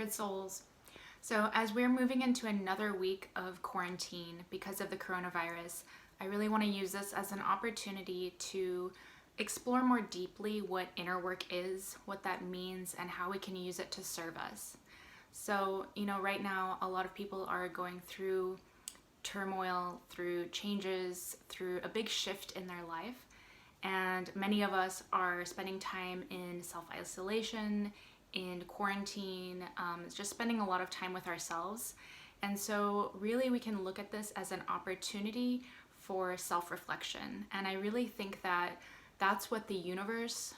beloved souls. So, as we're moving into another week of quarantine because of the coronavirus, I really want to use this as an opportunity to explore more deeply what inner work is, what that means, and how we can use it to serve us. So, right now, a lot of people are going through turmoil, through changes, through a big shift in their life. And many of us are spending time in self isolation, in quarantine, just spending a lot of time with ourselves. And so, really, we can look at this as an opportunity for self reflection. And I really think that that's what the universe,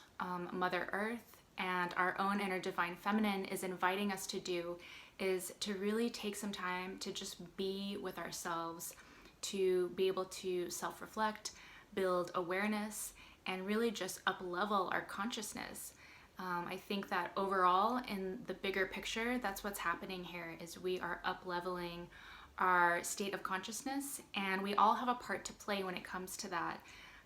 Mother Earth, and our own inner divine feminine is inviting us to do, is to really take some time to just be with ourselves, to be able to self reflect, build awareness, and really just up level our consciousness. I think that overall, in the bigger picture, that's what's happening here, is we are up leveling our state of consciousness, and we all have a part to play when it comes to that.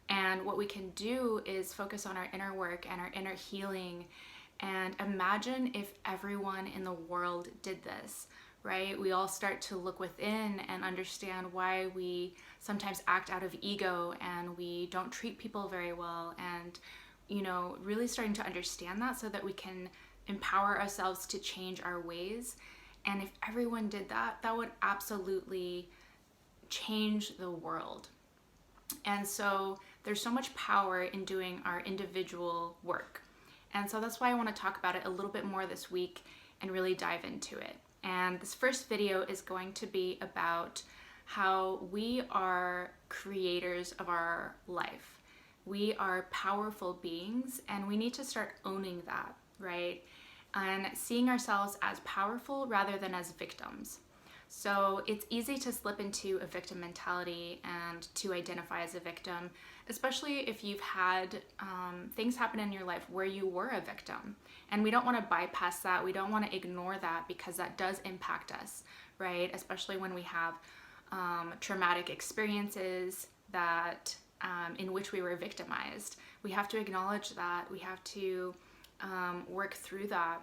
And what we can do is focus on our inner work and our inner healing. And imagine if everyone in the world did this, right? We all start to look within and understand why we sometimes act out of ego and we don't treat people very well, and really starting to understand that so that we can empower ourselves to change our ways. And if everyone did that, that would absolutely change the world. And so there's so much power in doing our individual work. And so that's why I want to talk about it a little bit more this week and really dive into it. And this first video is going to be about how we are creators of our life. We are powerful beings, and we need to start owning that, right? And seeing ourselves as powerful rather than as victims. So it's easy to slip into a victim mentality and to identify as a victim, especially if you've had things happen in your life where you were a victim. And we don't want to bypass that. We don't want to ignore that, because that does impact us, right? Especially when we have traumatic experiences that in which we were victimized. We have to acknowledge that. We have to work through that.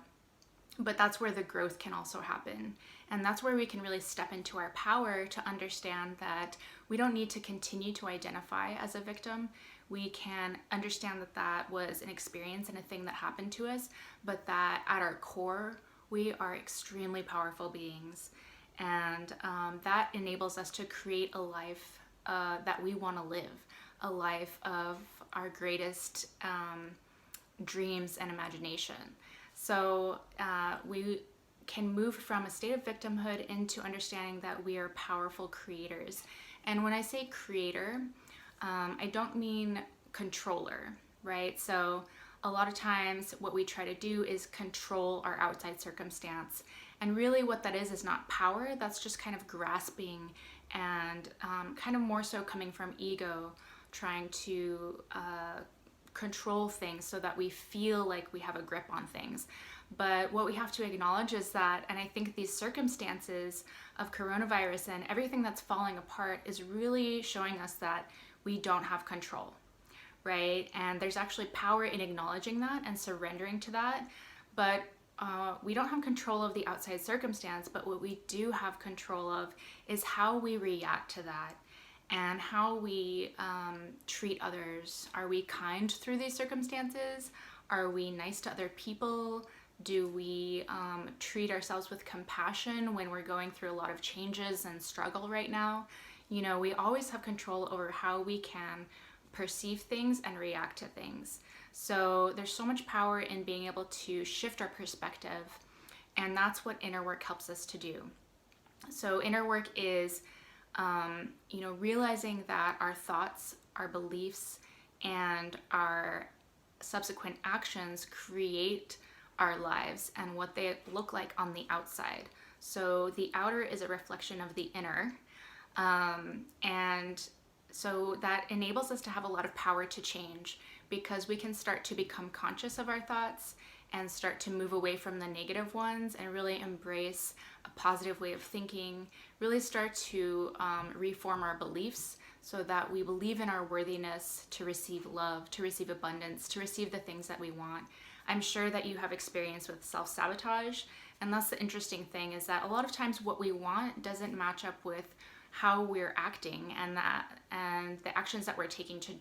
But that's where the growth can also happen. And that's where we can really step into our power to understand that we don't need to continue to identify as a victim. We can understand that that was an experience and a thing that happened to us, but that at our core, we are extremely powerful beings. And that enables us to create a life that we want to live, a life of our greatest dreams and imagination. So we can move from a state of victimhood into understanding that we are powerful creators. And when I say creator, I don't mean controller, right? So a lot of times what we try to do is control our outside circumstance. And really what that is not power. That's just kind of grasping and kind of more so coming from ego, trying to control things so that we feel like we have a grip on things. But what we have to acknowledge is that, and I think these circumstances of coronavirus and everything that's falling apart is really showing us that we don't have control, right? And there's actually power in acknowledging that and surrendering to that. But we don't have control of the outside circumstance, but what we do have control of is how we react to that and how we treat others. Are we kind through these circumstances? Are we nice to other people? Do we treat ourselves with compassion when we're going through a lot of changes and struggle right now? We always have control over how we can perceive things and react to things. So there's so much power in being able to shift our perspective, and that's what inner work helps us to do. So inner work is realizing that our thoughts, our beliefs, and our subsequent actions create our lives and what they look like on the outside. So the outer is a reflection of the inner. And so that enables us to have a lot of power to change, because we can start to become conscious of our thoughts and start to move away from the negative ones and really embrace a positive way of thinking, really start to reform our beliefs so that we believe in our worthiness to receive love, to receive abundance, to receive the things that we want. I'm sure that you have experience with self-sabotage, And that's the interesting thing, is that a lot of times what we want doesn't match up with how we're acting, and the actions that we're taking to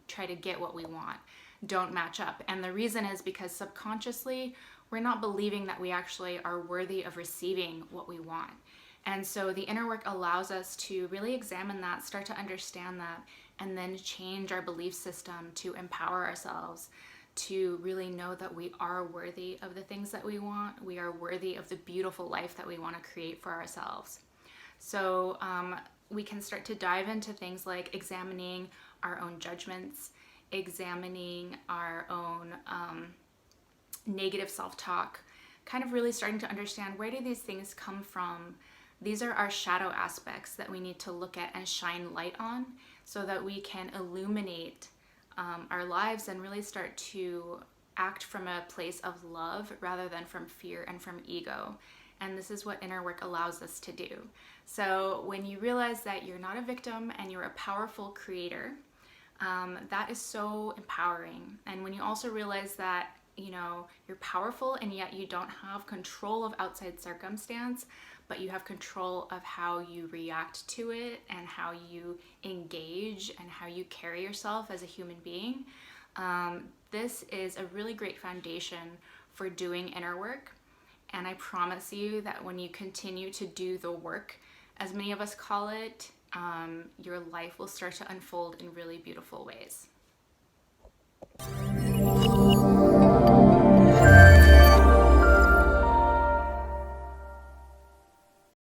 try to get what we want don't match up. And the reason is because subconsciously we're not believing that we actually are worthy of receiving what we want. And so the inner work allows us to really examine that, start to understand that, and then change our belief system to empower ourselves to really know that we are worthy of the things that we want. We are worthy of the beautiful life that we want to create for ourselves. So we can start to dive into things like examining our own judgments, examining our own negative self-talk, kind of really starting to understand, where do these things come from? These are our shadow aspects that we need to look at and shine light on so that we can illuminate our lives and really start to act from a place of love rather than from fear and from ego. And this is what inner work allows us to do. So when you realize that you're not a victim and you're a powerful creator, that is so empowering. And when you also realize that, you know, you're powerful and yet you don't have control of outside circumstance, but you have control of how you react to it and how you engage and how you carry yourself as a human being, this is a really great foundation for doing inner work. And I promise you that when you continue to do the work, as many of us call it, your life will start to unfold in really beautiful ways.